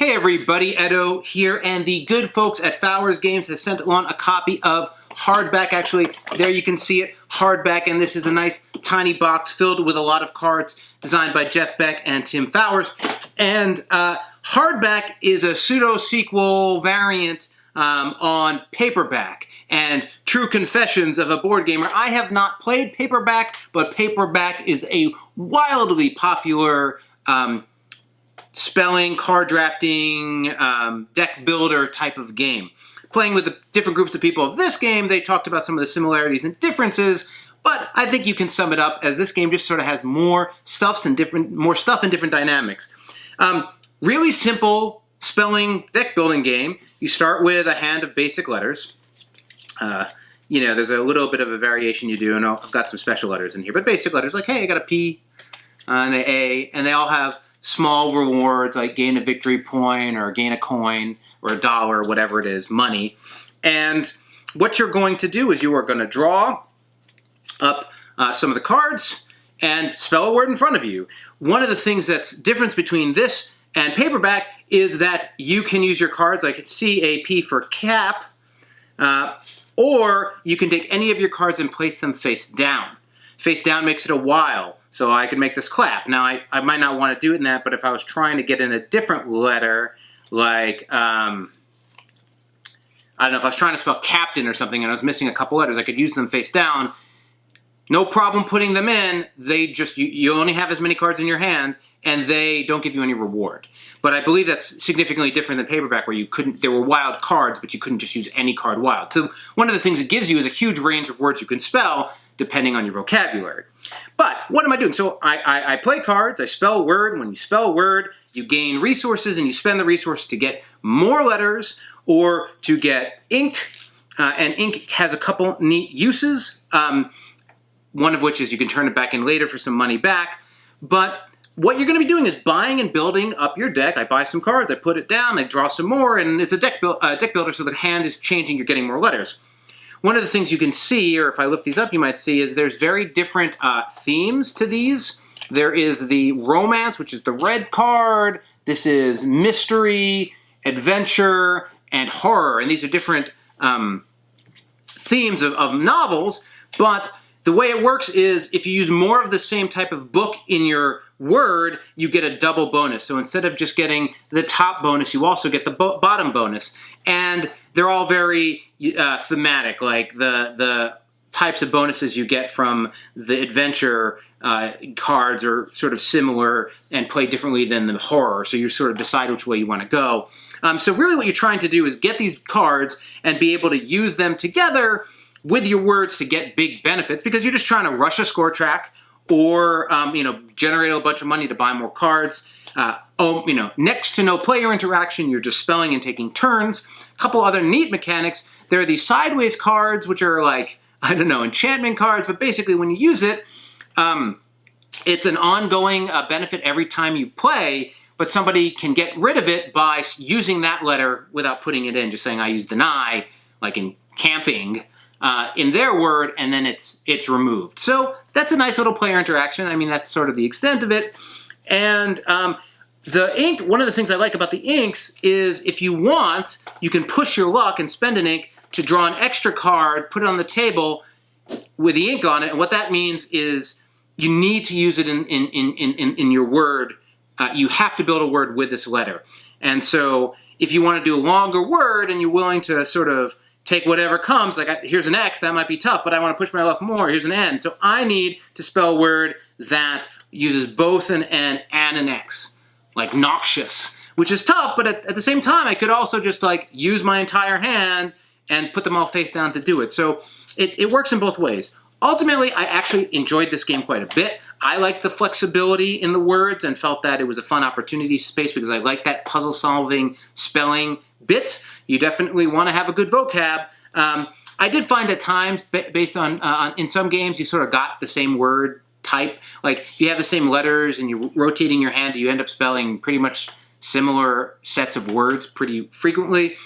Hey everybody, Edo here, and the good folks at Fowers Games have sent along a copy of Hardback. Actually, there you can see it, Hardback, and this is a nice tiny box filled with a lot of cards designed by Beck and Tim Fowers. And Hardback is a pseudo-sequel variant on Paperback. And true confessions of a board gamer, I have not played Paperback, but Paperback is a wildly popular spelling, card drafting, deck builder type of game. Playing with the different groups of people of this game, they talked about some of the similarities and differences, but I think you can sum it up as this game just sort of has more stuff and different dynamics. Really simple spelling deck building game. You start with a hand of basic letters. You know, there's a little bit of a variation you do, and I've got some special letters in here, but basic letters like, hey, I got a P and an A, and they all have small rewards like gain a victory point or gain a coin or $1, whatever it is, money. And what you're going to do is you are going to draw up some of the cards and spell a word in front of you. One of the things that's different between this and Paperback is that you can use your cards like CAP for cap, or you can take any of your cards and place them face down. Face down makes it a while. So I could make this clap. Now, I might not want to do it in that, but if I was trying to get in a different letter, like, I don't know, if I was trying to spell captain or something and I was missing a couple letters, I could use them face down. No problem putting them in. They just, you only have as many cards in your hand, and they don't give you any reward. But I believe that's significantly different than Paperback, where you couldn't, there were wild cards, but you couldn't just use any card wild. So one of the things it gives you is a huge range of words you can spell, depending on your vocabulary. But what am I doing? So I play cards, I spell a word. When you spell a word, you gain resources, and you spend the resources to get more letters or to get ink. And ink has a couple neat uses, one of which is you can turn it back in later for some money back. But what you're going to be doing is buying and building up your deck. I buy some cards, I put it down, I draw some more, and it's a deck builder, so the hand is changing, you're getting more letters. One of the things you can see, or if I lift these up you might see, is there's very different themes to these. There is the romance, which is the red card. This is mystery, adventure, and horror. And these are different themes of novels, but the way it works is if you use more of the same type of book in your word, you get a double bonus. So instead of just getting the top bonus, you also get the bottom bonus. And they're all very thematic, like the types of bonuses you get from the adventure cards are sort of similar and play differently than the horror, so you sort of decide which way you want to go. So really what you're trying to do is get these cards and be able to use them together with your words to get big benefits, because you're just trying to rush a score track or you know, generate a bunch of money to buy more cards. You know, next to no player interaction, you're just spelling and taking turns. A couple other neat mechanics. There are these sideways cards, which are like, I don't know, enchantment cards, but basically when you use it, it's an ongoing benefit every time you play, but somebody can get rid of it by using that letter without putting it in, just saying I used an I, like in camping, in their word, and then it's removed. So that's a nice little player interaction. I mean, that's sort of the extent of it. And the ink, one of the things I like about the inks is if you want, you can push your luck and spend an ink to draw an extra card, put it on the table with the ink on it. And what that means is you need to use it in your word. You have to build a word with this letter. And so if you want to do a longer word and you're willing to sort of take whatever comes, like here's an X, that might be tough, but I want to push my luck more, here's an N. So I need to spell a word that uses both an N and an X, like noxious, which is tough, but at the same time, I could also just like use my entire hand and put them all face down to do it. So it works in both ways. Ultimately, I actually enjoyed this game quite a bit. I liked the flexibility in the words and felt that it was a fun opportunity space because I like that puzzle solving spelling bit. You definitely want to have a good vocab. I did find at times, based on in some games, you sort of got the same word type. Like if you have the same letters and you're rotating your hand, you end up spelling pretty much similar sets of words pretty frequently.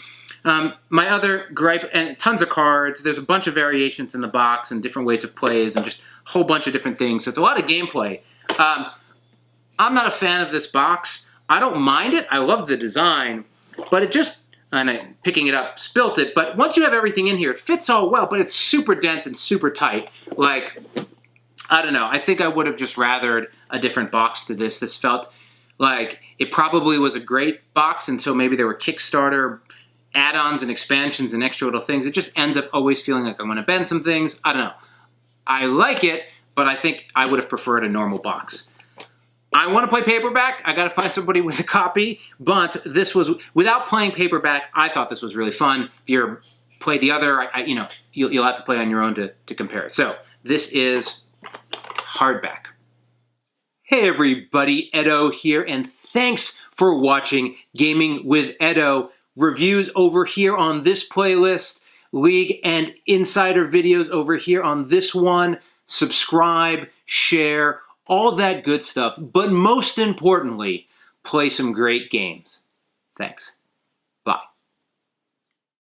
My other gripe, and tons of cards, there's a bunch of variations in the box and different ways of plays and just a whole bunch of different things. So it's a lot of gameplay. I'm not a fan of this box. I don't mind it. I love the design, but it just, and I, picking it up, spilt it. But once you have everything in here, it fits all well, but it's super dense and super tight. Like, I don't know. I think I would have just rathered a different box to this. This felt like it probably was a great box until maybe there were Kickstarter add-ons and expansions and extra little things. It just ends up always feeling like I'm going to bend some things. I don't know. I like it, but I think I would have preferred a normal box. I want to play paperback. I got to find somebody with a copy, but this was, without playing paperback, I thought this was really fun. If you're play the other, you know, you'll have to play on your own to compare it. So this is Hardback. Hey everybody, Edo here, and thanks for watching Gaming with Edo. Reviews over here on this playlist, League and Insider videos over here on this one. Subscribe, share, all that good stuff. But most importantly, play some great games. Thanks.